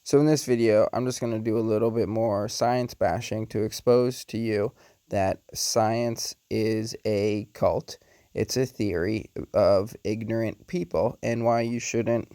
So in this video, I'm just going to do a little bit more science bashing to expose to you that science is a cult. It's a theory of ignorant people and why you shouldn't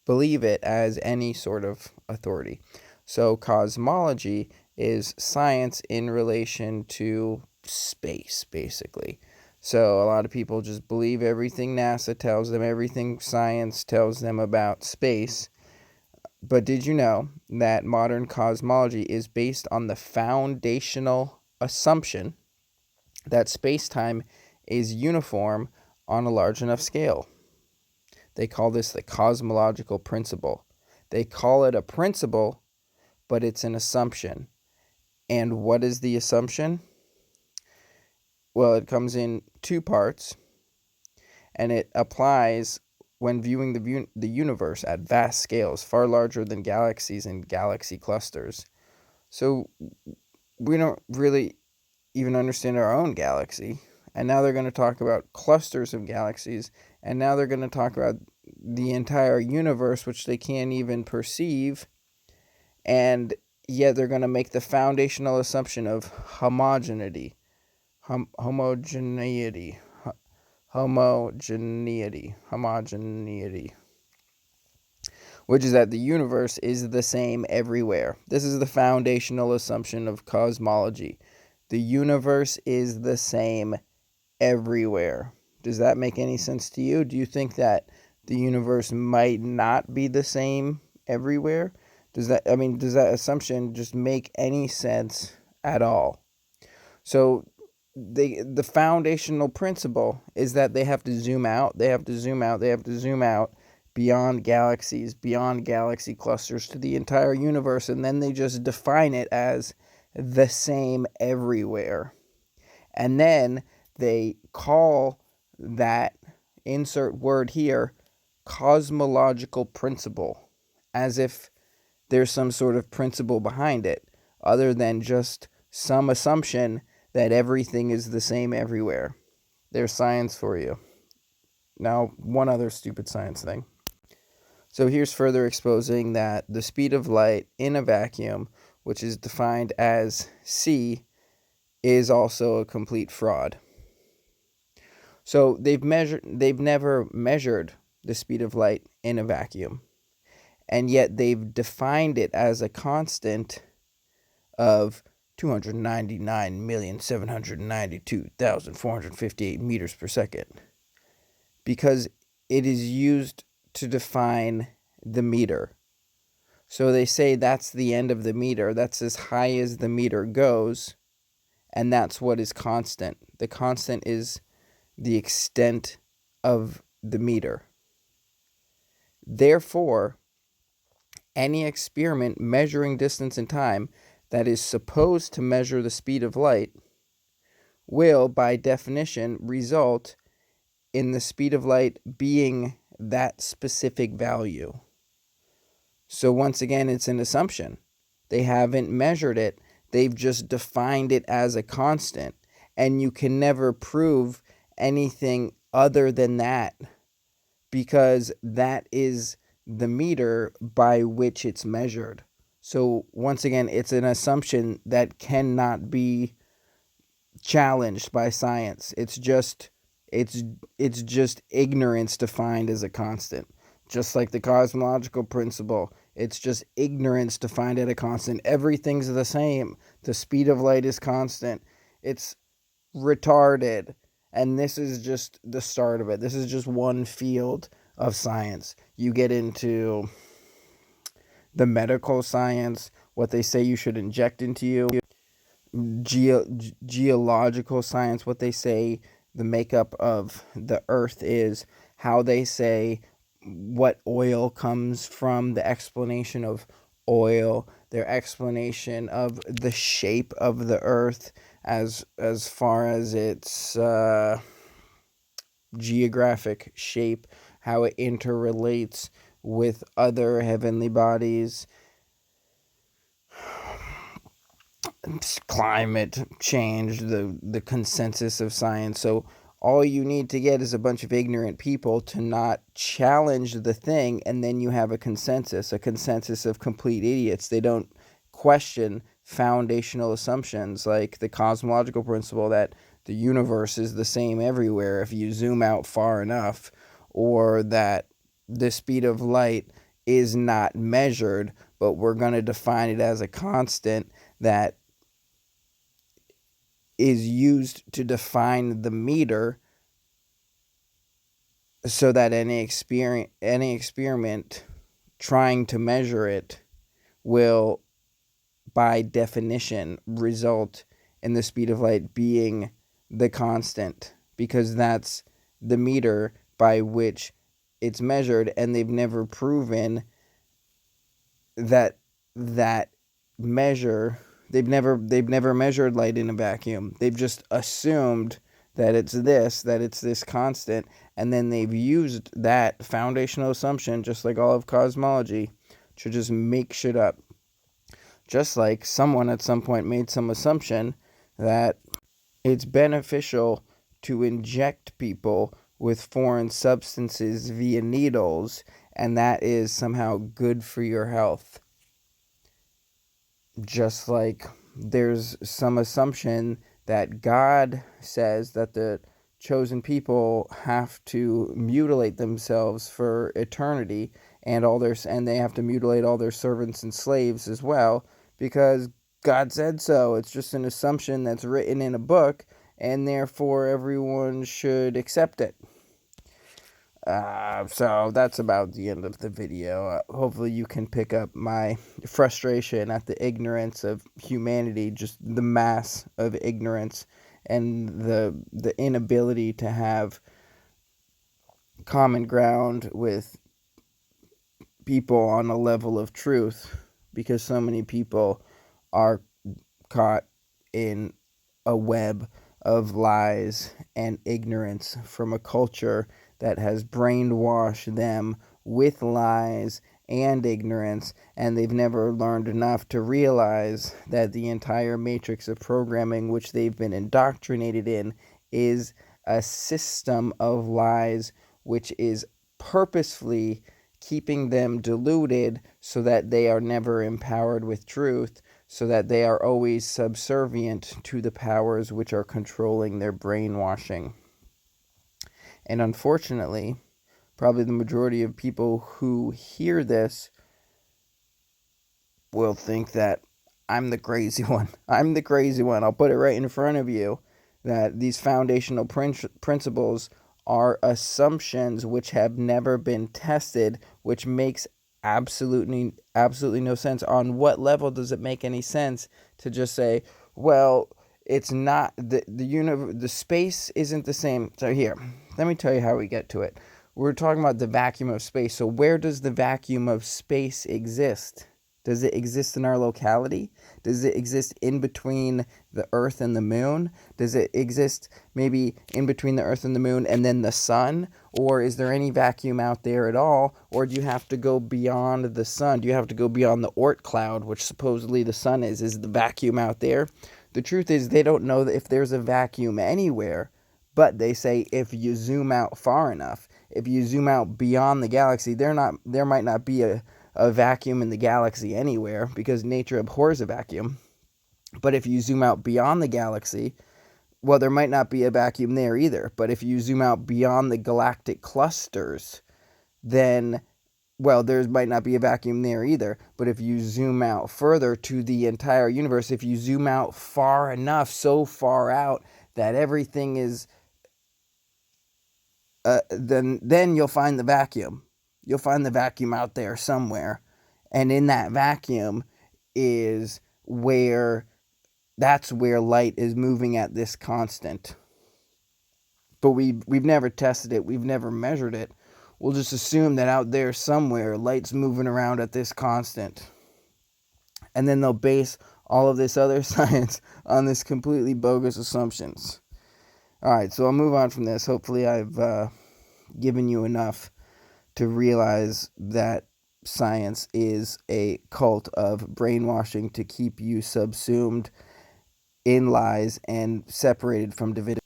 believe it as any sort of authority. So cosmology is science in relation to space, basically. So a lot of people just believe everything NASA tells them, everything science tells them about space. But did you know that modern cosmology is based on the foundational assumption that space-time is uniform on a large enough scale? They call this the cosmological principle. They call it a principle, but it's an assumption. And what is the assumption? Well, it comes in two parts, and it applies when viewing the universe at vast scales, far larger than galaxies and galaxy clusters. So we don't really even understand our own galaxy. And now they're going to talk about clusters of galaxies. And now they're going to talk about the entire universe, which they can't even perceive. And yet they're going to make the foundational assumption of homogeneity. Homogeneity. Which is that the universe is the same everywhere. This is the foundational assumption of cosmology. The universe is the same everywhere. Does that make any sense to you? Do you think that the universe might not be the same everywhere? Does that assumption just make any sense at all? So the foundational principle is that they have to zoom out, they have to zoom out beyond galaxies, beyond galaxy clusters to the entire universe, and then they just define it as the same everywhere. And then they call that, insert word here, cosmological principle, as if there's some sort of principle behind it, other than just some assumption that everything is the same everywhere. There's science for you. Now, one other stupid science thing. So here's further exposing that the speed of light in a vacuum, which is defined as c, is also a complete fraud. So they've never measured the speed of light in a vacuum, and yet they've defined it as a constant of 299,792,458 meters per second, because it is used to define the meter. So they say that's the end of the meter, that's as high as the meter goes, and that's what is constant. The constant is the extent of the meter. Therefore, any experiment measuring distance and time that is supposed to measure the speed of light will, by definition, result in the speed of light being that specific value. So once again, it's an assumption. They haven't measured it. They've just defined it as a constant. And you can never prove anything other than that, because that is the meter by which it's measured. So once again, it's an assumption that cannot be challenged by science. It's just ignorance defined as a constant. Just like the cosmological principle, it's just ignorance defined at a constant. Everything's the same. The speed of light is constant. It's retarded. And this is just the start of it. This is just one field of science. You get into the medical science, what they say you should inject into you, geological science, what they say the makeup of the earth is, how they say what oil comes from, the explanation of oil, their explanation of the shape of the earth as far as its geographic shape, how it interrelates with other heavenly bodies, climate change, the consensus of science. So all you need to get is a bunch of ignorant people to not challenge the thing, and then you have a consensus of complete idiots. They don't question foundational assumptions like the cosmological principle that the universe is the same everywhere if you zoom out far enough, or that the speed of light is not measured, but we're going to define it as a constant that is used to define the meter, so that any experiment trying to measure it will, by definition, result in the speed of light being the constant, because that's the meter by which it's measured, and they've never proven that measure. They've never measured light in a vacuum. They've just assumed that it's this constant, and then they've used that foundational assumption, just like all of cosmology, to just make shit up. Just like someone at some point made some assumption that it's beneficial to inject people with foreign substances via needles, and that is somehow good for your health. Just like there's some assumption that God says that the chosen people have to mutilate themselves for eternity, and they have to mutilate all their servants and slaves as well, because God said so. It's just an assumption that's written in a book, and therefore everyone should accept it. So that's about the end of the video. Hopefully you can pick up my frustration at the ignorance of humanity, just the mass of ignorance, and the inability to have common ground with people on a level of truth, because so many people are caught in a web of lies and ignorance from a culture that has brainwashed them with lies and ignorance, and they've never learned enough to realize that the entire matrix of programming which they've been indoctrinated in is a system of lies which is purposefully keeping them deluded so that they are never empowered with truth, so that they are always subservient to the powers which are controlling their brainwashing. And unfortunately, probably the majority of people who hear this will think that I'm the crazy one. I'm the crazy one. I'll put it right in front of you that these foundational principles are assumptions which have never been tested, which makes absolutely no sense. On what level does it make any sense to just say, well, it's not the space isn't the same? So here, let me tell you how we get to it. We're talking about the vacuum of space. So where does the vacuum of space exist? Does it exist in our locality? Does it exist in between the Earth and the Moon? Does it exist maybe in between the Earth and the Moon and then the Sun? Or is there any vacuum out there at all? Or do you have to go beyond the Sun? Do you have to go beyond the Oort cloud, which supposedly the Sun is? Is the vacuum out there? The truth is they don't know if there's a vacuum anywhere, but they say if you zoom out far enough, if you zoom out beyond the galaxy, there might not be a vacuum in the galaxy anywhere, because nature abhors a vacuum. But if you zoom out beyond the galaxy, well, there might not be a vacuum there either. But if you zoom out beyond the galactic clusters, then, well, there might not be a vacuum there either. But if you zoom out further to the entire universe, if you zoom out far enough, so far out that everything is, then you'll find the vacuum. You'll find the vacuum out there somewhere. And in that vacuum that's where light is moving at this constant. But we've never tested it. We've never measured it. We'll just assume that out there somewhere, light's moving around at this constant. And then they'll base all of this other science on this completely bogus assumptions. All right, so I'll move on from this. Hopefully I've given you enough to realize that science is a cult of brainwashing to keep you subsumed in lies and separated from divinity.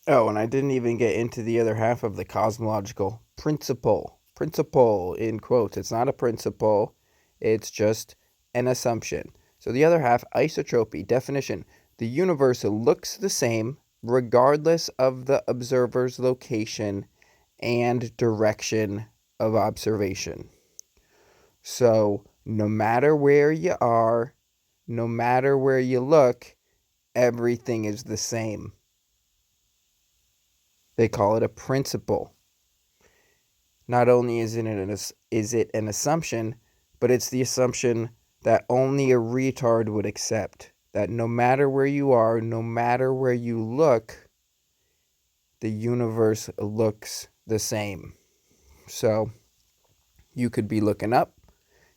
Oh, and I didn't even get into the other half of the cosmological principle. Principle in quotes. It's not a principle, it's just an assumption. So the other half, isotropy, definition. The universe looks the same regardless of the observer's location and direction of observation. So no matter where you are, no matter where you look, everything is the same. They call it a principle. Not only is it an assumption, but it's the assumption that only a retard would accept. That no matter where you are, no matter where you look, the universe looks the same. So you could be looking up,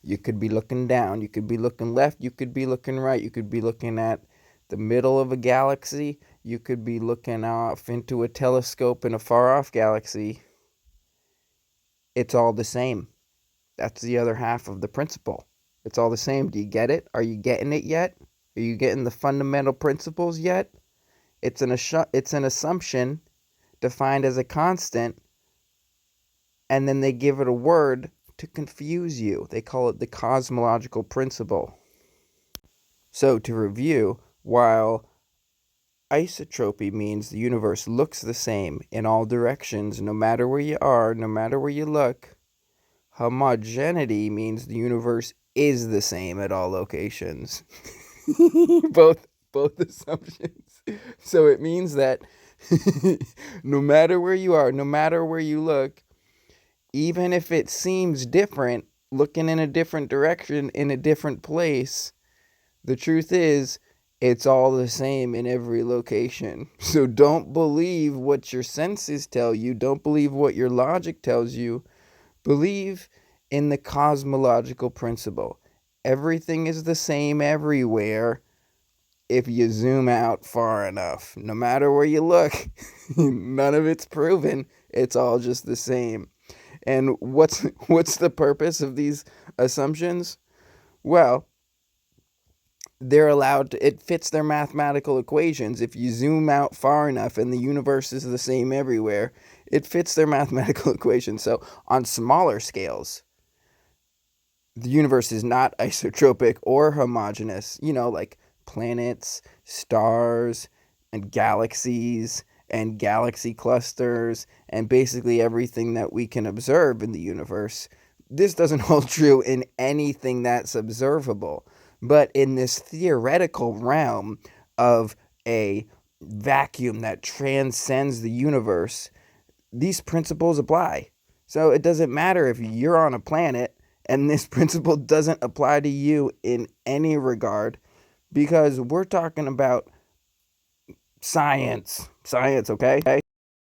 you could be looking down, you could be looking left, you could be looking right, you could be looking at the middle of a galaxy, you could be looking off into a telescope in a far off galaxy. It's all the same. That's the other half of the principle. It's all the same. Do you get it? Are you getting it yet? Are you getting the fundamental principles yet? It's an assumption defined as a constant, and then they give it a word to confuse you. They call it the cosmological principle. So to review, while isotropy means the universe looks the same in all directions, no matter where you are, no matter where you look, homogeneity means the universe is the same at all locations. both assumptions. So it means that no matter where you are, no matter where you look, even if it seems different, looking in a different direction in a different place, the truth is it's all the same in every location. So don't believe what your senses tell you, don't believe what your logic tells you. Believe in the cosmological principle. Everything is the same everywhere if you zoom out far enough. No matter where you look, none of it's proven. It's all just the same. And what's the purpose of these assumptions? Well, they're allowed to, it fits their mathematical equations. If you zoom out far enough and the universe is the same everywhere, it fits their mathematical equations. So on smaller scales, the universe is not isotropic or homogeneous, like planets, stars, and galaxies and galaxy clusters and basically everything that we can observe in the universe. This doesn't hold true in anything that's observable, but in this theoretical realm of a vacuum that transcends the universe, these principles apply. So it doesn't matter if you're on a planet and this principle doesn't apply to you in any regard, because we're talking about science. Science, okay?